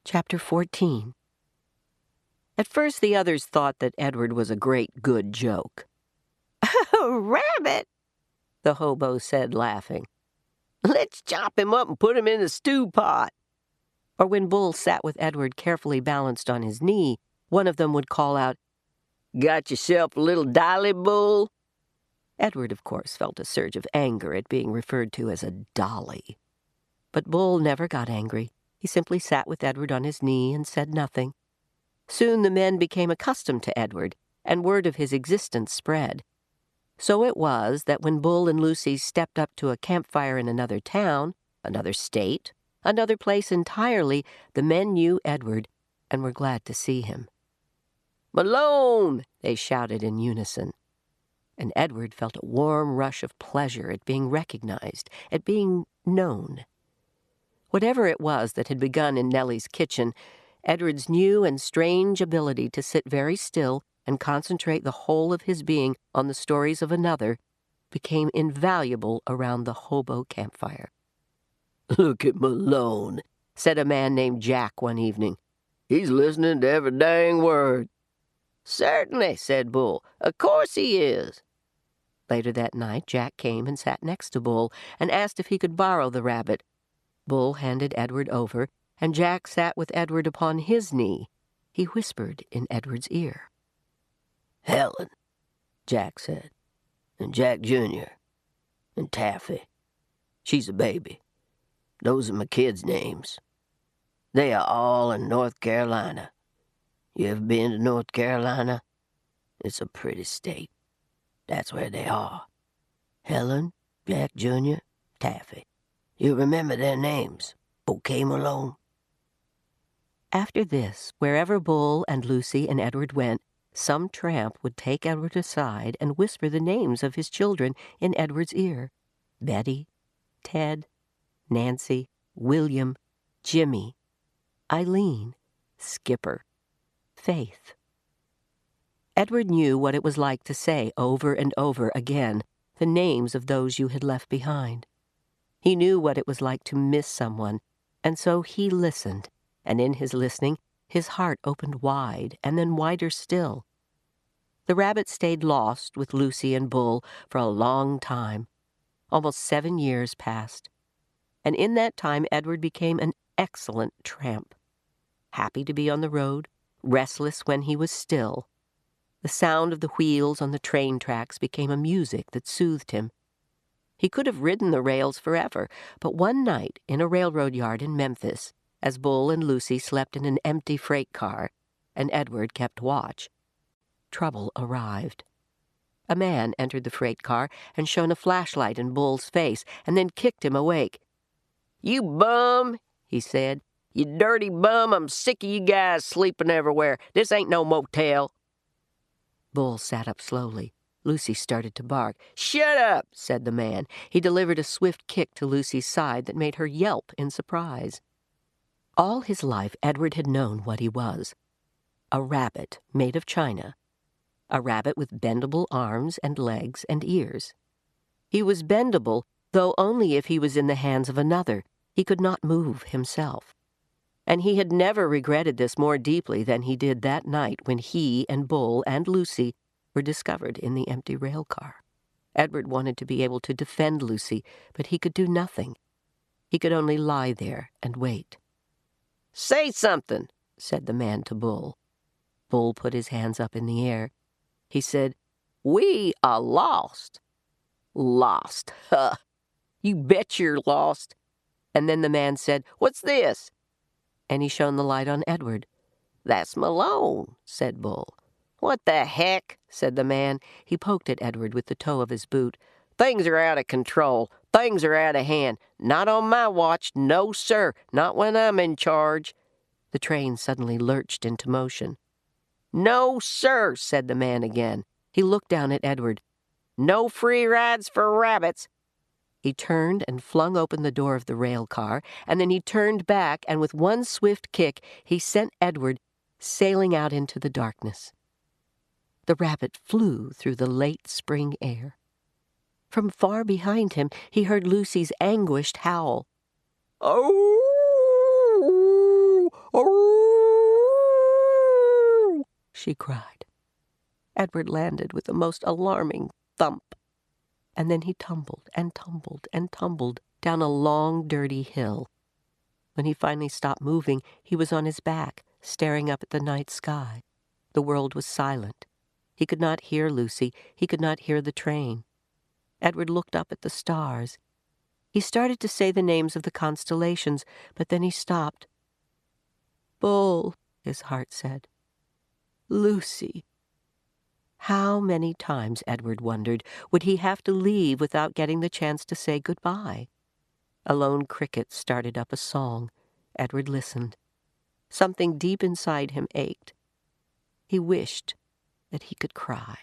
Chapter 14. At first the others thought that Edward was a great good joke. "A rabbit," the hobo said, laughing. "Let's chop him up and put him in the stew pot." Or when Bull sat with Edward carefully balanced on his knee, one of them would call out, "Got yourself a little dolly, Bull?" Edward, of course, felt a surge of anger at being referred to as a dolly. But Bull never got angry. He simply sat with Edward on his knee and said nothing. Soon the men became accustomed to Edward, and word of his existence spread. So it was that when Bull and Lucy stepped up to a campfire in another town, another state, another place entirely, the men knew Edward and were glad to see him. "Malone!" they shouted in unison. And Edward felt a warm rush of pleasure at being recognized, at being known. Whatever it was that had begun in Nellie's kitchen, Edward's new and strange ability to sit very still and concentrate the whole of his being on the stories of another became invaluable around the hobo campfire. "Look at Malone," said a man named Jack one evening. "He's listening to every dang word." "Certainly," said Bull. "Of course he is." Later that night, Jack came and sat next to Bull and asked if he could borrow the rabbit. Bull handed Edward over, and Jack sat with Edward upon his knee. He whispered in Edward's ear. "Helen," Jack said, "and Jack Jr., and Taffy. She's a baby. Those are my kids' names. They are all in North Carolina. You ever been to North Carolina? It's a pretty state. That's where they are. Helen, Jack Jr., Taffy. You remember their names, okay, Malone?" After this, wherever Bull and Lucy and Edward went, some tramp would take Edward aside and whisper the names of his children in Edward's ear. Betty, Ted, Nancy, William, Jimmy, Eileen, Skipper, Faith. Edward knew what it was like to say over and over again the names of those you had left behind. He knew what it was like to miss someone, and so he listened, and in his listening, his heart opened wide, and then wider still. The rabbit stayed lost with Lucy and Bull for a long time. Almost 7 years passed. And in that time, Edward became an excellent tramp. Happy to be on the road, restless when he was still. The sound of the wheels on the train tracks became a music that soothed him. He could have ridden the rails forever, but one night in a railroad yard in Memphis, as Bull and Lucy slept in an empty freight car, and Edward kept watch, trouble arrived. A man entered the freight car and shone a flashlight in Bull's face and then kicked him awake. "You bum," he said. "You dirty bum, I'm sick of you guys sleeping everywhere. This ain't no motel." Bull sat up slowly. Lucy started to bark. "Shut up," said the man. He delivered a swift kick to Lucy's side that made her yelp in surprise. All his life, Edward had known what he was. A rabbit made of china. A rabbit with bendable arms and legs and ears. He was bendable, though only if he was in the hands of another. He could not move himself. And he had never regretted this more deeply than he did that night when he and Bull and Lucy were discovered in the empty rail car. Edward wanted to be able to defend Lucy, but he could do nothing. He could only lie there and wait. "Say something," said the man to Bull. Bull put his hands up in the air. He said, "We are lost." "Lost? Huh. You bet you're lost." And then the man said, "What's this?" And he shone the light on Edward. "That's Malone," said Bull. "What the heck?" said the man. He poked at Edward with the toe of his boot. "Things are out of control. Things are out of hand. Not on my watch. No, sir. Not when I'm in charge." The train suddenly lurched into motion. "No, sir," said the man again. He looked down at Edward. "No free rides for rabbits." He turned and flung open the door of the rail car, and then he turned back, and with one swift kick, he sent Edward sailing out into the darkness. The rabbit flew through the late spring air. From far behind him, he heard Lucy's anguished howl. "Oh!" she cried. Edward landed with the most alarming thump, and then he tumbled and tumbled and tumbled down a long, dirty hill. When he finally stopped moving, he was on his back, staring up at the night sky. The world was silent. He could not hear Lucy. He could not hear the train. Edward looked up at the stars. He started to say the names of the constellations, but then he stopped. Bull, his heart said. Lucy. How many times, Edward wondered, would he have to leave without getting the chance to say goodbye? A lone cricket started up a song. Edward listened. Something deep inside him ached. He wished that he could cry.